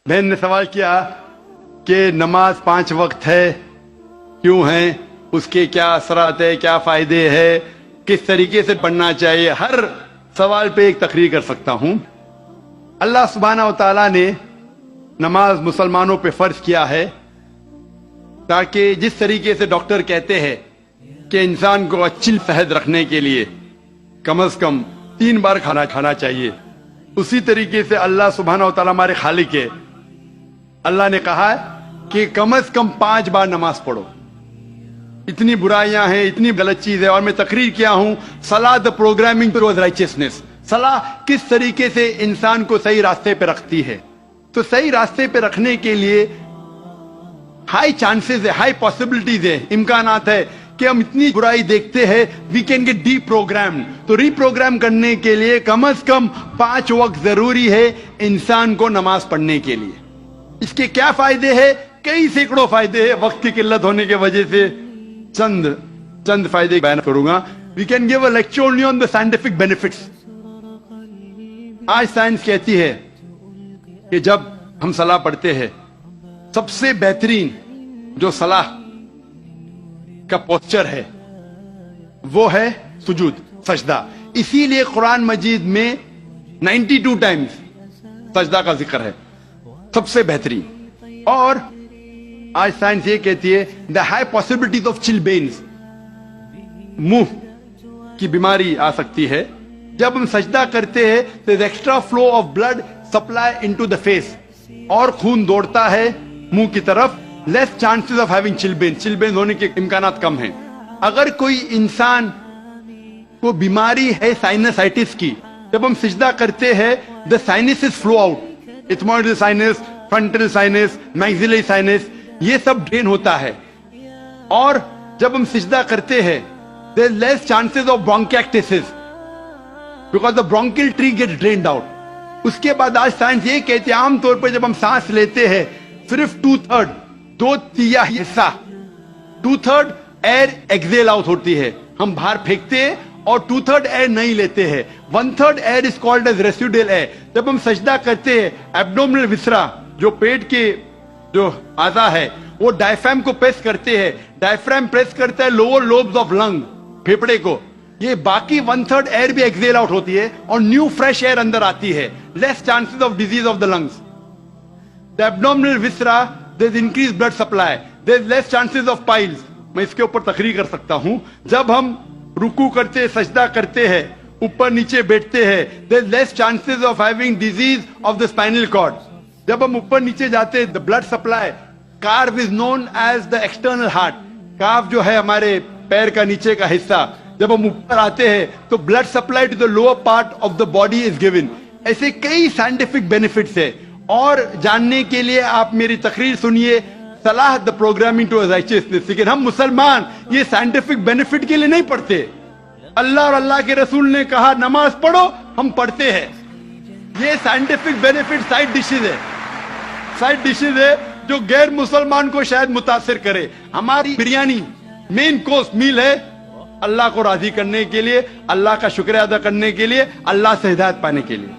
بہن نے سوال کیا کہ نماز 5 وقت ہے، کیوں ہے، اس کے کیا اثرات ہے، کیا فائدے ہیں، کس طریقے سے پڑھنا چاہیے. ہر سوال پہ ایک تقریر کر سکتا ہوں. اللہ سبحانہ و تعالیٰ نے نماز مسلمانوں پہ فرض کیا ہے تاکہ جس طریقے سے ڈاکٹر کہتے ہیں کہ انسان کو اچھی صحت رکھنے کے لیے کم از کم 3 بار کھانا کھانا چاہیے، اسی طریقے سے اللہ سبحانہ و تعالیٰ ہمارے خالق ہے. اللہ نے کہا ہے کہ کم از کم 5 بار نماز پڑھو. اتنی برائیاں ہیں، اتنی غلط چیز ہے. اور میں تقریر کیا ہوں صلاح دا پروگرامنگ ٹوورڈ رائچسنس. صلاح کس طریقے سے انسان کو صحیح راستے پہ رکھتی ہے. تو صحیح راستے پہ رکھنے کے لیے ہائی چانسز ہے، ہائی پاسبلٹیز ہے، امکانات ہے کہ ہم اتنی برائی دیکھتے ہیں، we can get deprogram. تو ری پروگرام کرنے کے لیے کم از کم 5 وقت ضروری ہے انسان کو نماز پڑھنے کے لیے. اس کے کیا فائدے ہیں؟ کئی سینکڑوں فائدے ہیں. وقت کی قلت ہونے کی وجہ سے چند فائدے بیان کروں گا. We can give a lecture only on the scientific benefits. آج سائنس کہتی ہے کہ جب ہم صلاح پڑھتے ہیں سب سے بہترین جو صلاح کا پوسچر ہے وہ ہے سجود، سجدہ. اسی لیے قرآن مجید میں 92 ٹائمز سجدہ کا ذکر ہے، سب سے بہترین. اور آج سائنس یہ کہتی ہے دا ہائی پاسبلٹیز آف چلبینز، منہ کی بیماری آ سکتی ہے. جب ہم سجدہ کرتے ہیں تو extra flow of blood supply into the face, اور خون دوڑتا ہے منہ کی طرف. لیس چانسز آف ہیونگ چلبین ہونے کے امکانات کم ہیں. اگر کوئی انسان کو بیماری ہے سائنسائٹس کی، جب ہم سجدہ کرتے ہیں the sinuses flow out, ethmoidal sinus, frontal sinus, maxillary sinus, یہ سب ڈرین ہوتا ہے. اور جب ہم سجدہ کرتے ہیں there is less chances of bronchiectasis because the bronchial tree gets drained out. اس کے بعد آج سائنس یہ کہتے ہیں عام طور پر جب ہم سانس لیتے ہیں صرف 2/3 2/3 حصہ 2/3 ایئر ایکزیل آؤٹ ہوتی ہے، ہم باہر پھینکتے ہیں، اور 2/3 ایئر نہیں لیتے ہیں. 1/3 air is called as residual air. جب ہم سجدہ کرتے ہیں ایبڈومنل وسرا جو پیٹ کے جو اعضاء ہے وہ ڈائفرام کو پریس کرتے ہیں، ڈائفرام پریس کرتا ہے لوور لوبز آف لنگ، پھیپڑے کو. یہ باقی 1/3 ایئر بھی ایکزیل آؤٹ ہوتی ہے اور نیو فریش ایئر اندر آتی ہے. Less chances of disease of the lungs. The abdominal viscera there is increase blood supply, there is less chances of piles. میں اس کے اوپر تقریر کر سکتا ہوں. جب ہم رکوع کرتے، سجدہ کرتے ہیں، اوپر نیچے بیٹھتے ہیں، there is less chances of having disease of the spinal cord. جب ہم اوپر نیچے جاتے ہیں، دا blood supply, calf is known as the external heart. Calf جو ہے ہمارے پیر کا نیچے کا حصہ، جب ہم اوپر آتے ہیں تو blood supply to the lower part of the body is given. ایسے کئی سائنٹیفک بینیفٹس ہیں. اور جاننے کے لیے آپ میری تقریر سنیے صلاح دا پروگرامنگ ٹو رائچسنس. لیکن ہم مسلمان یہ سائنٹیفک بینیفٹ کے لیے نہیں پڑھتے. اللہ اور اللہ کے رسول نے کہا نماز پڑھو، ہم پڑھتے ہیں. یہ سائنٹیفک بینیفٹ سائڈ ڈشز ہے جو غیر مسلمان کو شاید متاثر کرے. ہماری بریانی مین کورس میل ہے اللہ کو راضی کرنے کے لیے، اللہ کا شکریہ ادا کرنے کے لیے، اللہ سے ہدایت پانے کے لیے.